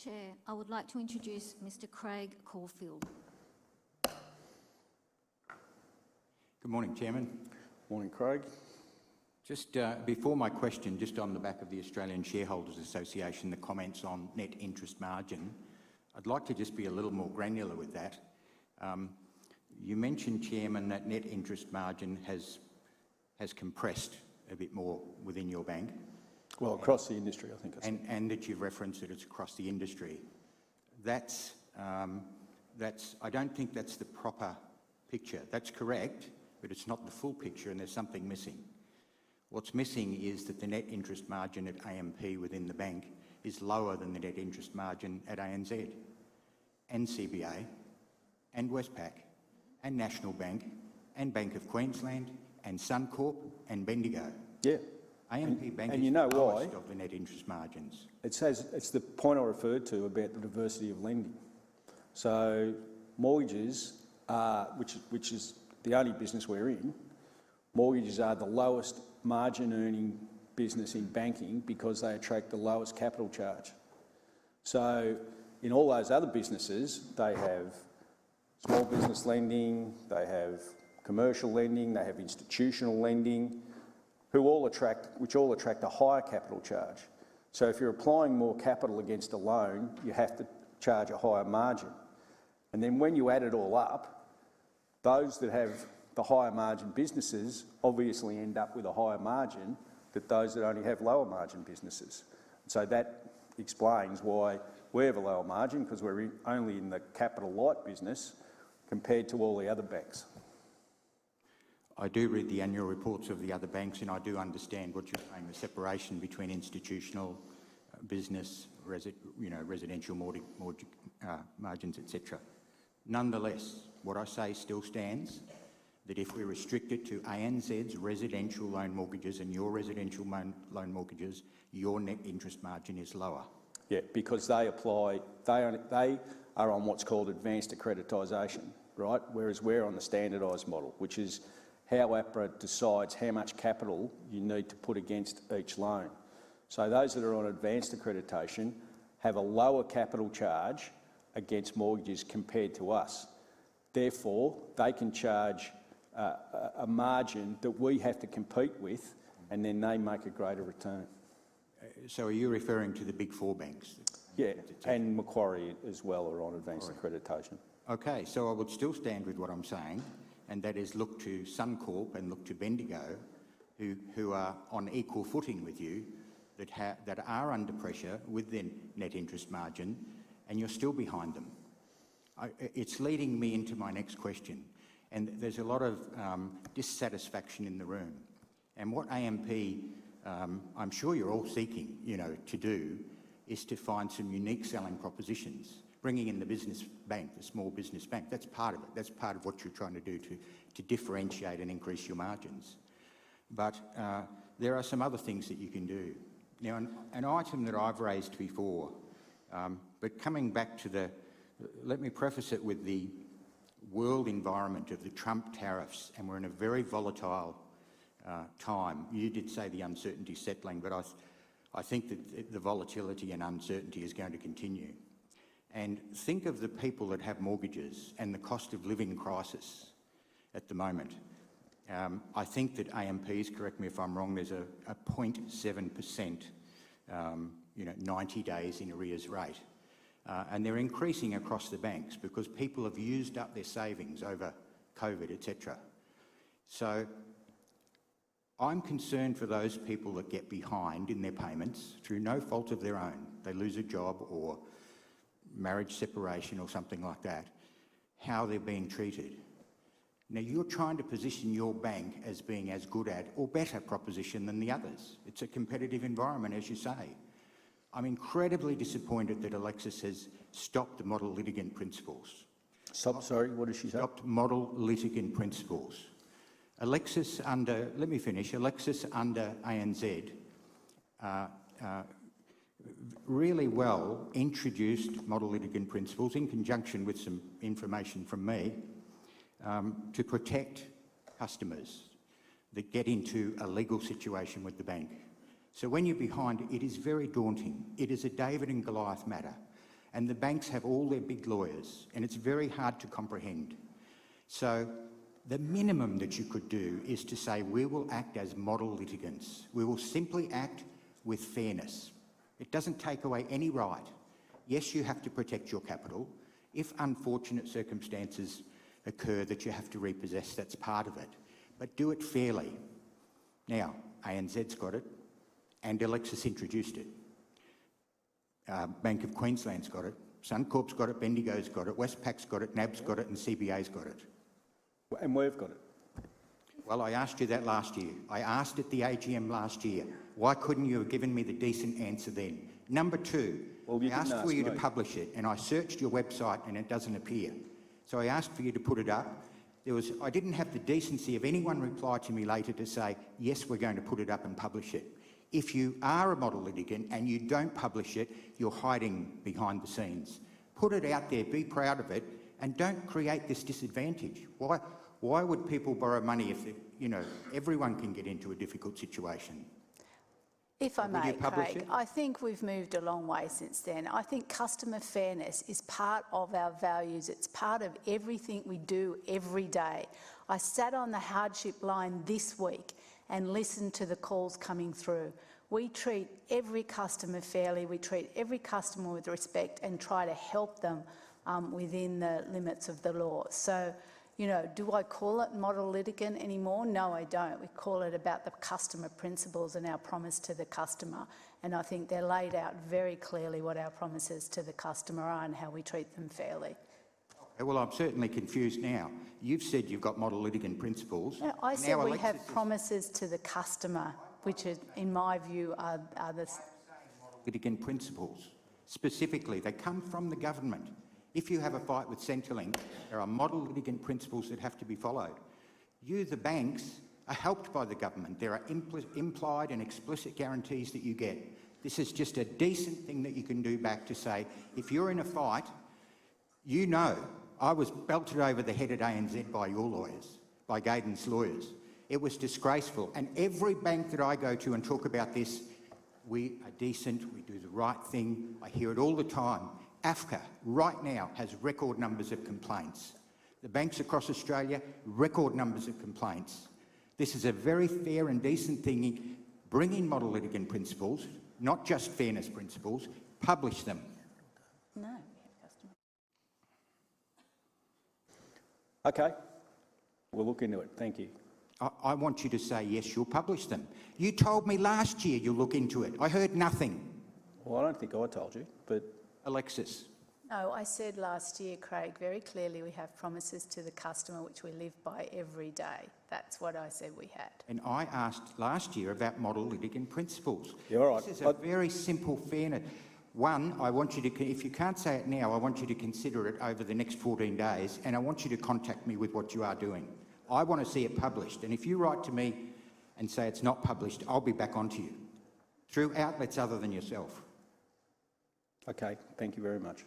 Chair, I would like to introduce Mr. Craig Caulfield. Good morning, Chairman. Morning, Craig. Just before my question, just on the back of the Australian Shareholders Association, the comments on net interest margin, I'd like to just be a little more granular with that. You mentioned, Chairman, that net interest margin has compressed a bit more within your bank. Well, across the industry, I think. And that you've referenced that it's across the industry. I don't think that's the proper picture. That's correct, but it's not the full picture, and there's something missing. What's missing is that the net interest margin at AMP within the bank is lower than the net interest margin at ANZ and CBA and Westpac and National Bank and Bank of Queensland and Suncorp and Bendigo. Yeah. AMP Bank and is you know the lowest why? of the net interest margins. It's the point I referred to about the diversity of lending. So mortgages are, which is the only business we're in, mortgages are the lowest margin earning business in banking because they attract the lowest capital charge. So in all those other businesses, they have small business lending, they have commercial lending, they have institutional lending, which all attract a higher capital charge. So if you're applying more capital against a loan, you have to charge a higher margin. And then when you add it all up, those that have the higher margin businesses obviously end up with a higher margin than those that only have lower margin businesses. So that explains why we have a lower margin, because we're only in the capital light business compared to all the other banks. I do read the annual reports of the other banks, and I do understand what you're saying, the separation between institutional, business, residential margins, etc. Nonetheless, what I say still stands, that if we restrict it to ANZ's residential loan mortgages and your residential loan mortgages, your net interest margin is lower. Yeah, because they are on what's called advanced accreditisation, right? Whereas we're on the standardised model, which is how APRA decides how much capital you need to put against each loan. So those that are on advanced accreditation have a lower capital charge against mortgages compared to us. Therefore, they can charge a margin that we have to compete with, and then they make a greater return. So are you referring to the big four banks? Yeah, and Macquarie as well are on advanced accreditation. Okay, so I would still stand with what I'm saying, and that is look to Suncorp and look to Bendigo, who are on equal footing with you, that are under pressure with their net interest margin, and you're still behind them. It's leading me into my next question, and there's a lot of dissatisfaction in the room. And what AMP, I'm sure you're all seeking, to do, is to find some unique selling propositions. Bringing in the business bank, the small business bank, that's part of it. That's part of what you're trying to do to differentiate and increase your margins. But there are some other things that you can do. Now, an item that I've raised before, but coming back to let me preface it with the world environment of the Trump tariffs, and we're in a very volatile time. You did say the uncertainty settling, but I think that the volatility and uncertainty is going to continue. And think of the people that have mortgages and the cost of living crisis at the moment. I think that AMPs, correct me if I'm wrong, there's a 0.7%, 90 days in arrears rate. And they're increasing across the banks because people have used up their savings over COVID, etc. So I'm concerned for those people that get behind in their payments through no fault of their own. They lose a job or marriage separation or something like that, how they're being treated. Now, you're trying to position your bank as being as good at or better proposition than the others. It's a competitive environment, as you say. I'm incredibly disappointed that Alexis has stopped the model litigant principles. Sorry, what did she say? Stopped model litigant principles. Alexis under ANZ really well introduced model litigant principles in conjunction with some information from me to protect customers that get into a legal situation with the bank. So when you're behind, it is very daunting. It is a David and Goliath matter. and the banks have all their big lawyers, and it's very hard to comprehend. So the minimum that you could do is to say we will act as model litigants. We will simply act with fairness. It doesn't take away any right. Yes, you have to protect your capital. If unfortunate circumstances occur that you have to repossess, that's part of it. But do it fairly. Now, ANZ's got it, and Alexis introduced it. Bank of Queensland's got it, Suncorp's got it, Bendigo's got it, Westpac's got it, NAB's got it, and CBA's got it. And we've got it. Well, I asked you that last year. I asked at the AGM last year. Why couldn't you have given me the decent answer then? Number two, Well, you I asked didn't for ask you to me. publish it, and I searched your website and it doesn't appear. So I asked for you to put it up. I didn't have the decency of anyone reply to me later to say, yes, we're going to put it up and publish it. If you are a model litigant and you don't publish it, you're hiding behind the scenes. Put it out there, be proud of it, and don't create this disadvantage. Why would people borrow money if, everyone can get into a difficult situation? If I Will may, you publish Craig, it? I think we've moved a long way since then. I think customer fairness is part of our values. It's part of everything we do every day. I sat on the hardship line this week and listened to the calls coming through. We treat every customer fairly, we treat every customer with respect and try to help them within the limits of the law. So, do I call it model litigant anymore? No, I don't. We call it about the customer principles and our promise to the customer. And I think they're laid out very clearly what our promises to the customer are and how we treat them fairly. Well, I'm certainly confused now. You've said you've got model litigant principles. No, I and said now we Alexis have is promises to the customer, which is, in my view are the... litigant principles. Specifically, they come from the government. If you have a fight with Centrelink, there are model litigant principles that have to be followed. You, the banks, are helped by the government. There are implied and explicit guarantees that you get. This is just a decent thing that you can do back to say, if you're in a fight, I was belted over the head at ANZ by your lawyers, by Gaydon's lawyers. It was disgraceful. And every bank that I go to and talk about this, we are decent, we do the right thing. I hear it all the time. AFCA, right now, has record numbers of complaints. The banks across Australia, record numbers of complaints. This is a very fair and decent thing. Bring in model litigant principles, not just fairness principles, publish them. No, we have customer. Okay, we'll look into it. Thank you. I want you to say, yes, you'll publish them. You told me last year you'll look into it. I heard nothing. Well, I don't think I told you, but... Alexis. No, I said last year, Craig, very clearly we have promises to the customer which we live by every day. That's what I said we had. And I asked last year about model litigant principles. Yeah, all right. This is a very simple fairness. One, I want you to, if you can't say it now, I want you to consider it over the next 14 days, and I want you to contact me with what you are doing. I want to see it published, and if you write to me and say it's not published, I'll be back onto you through outlets other than yourself. Okay, thank you very much.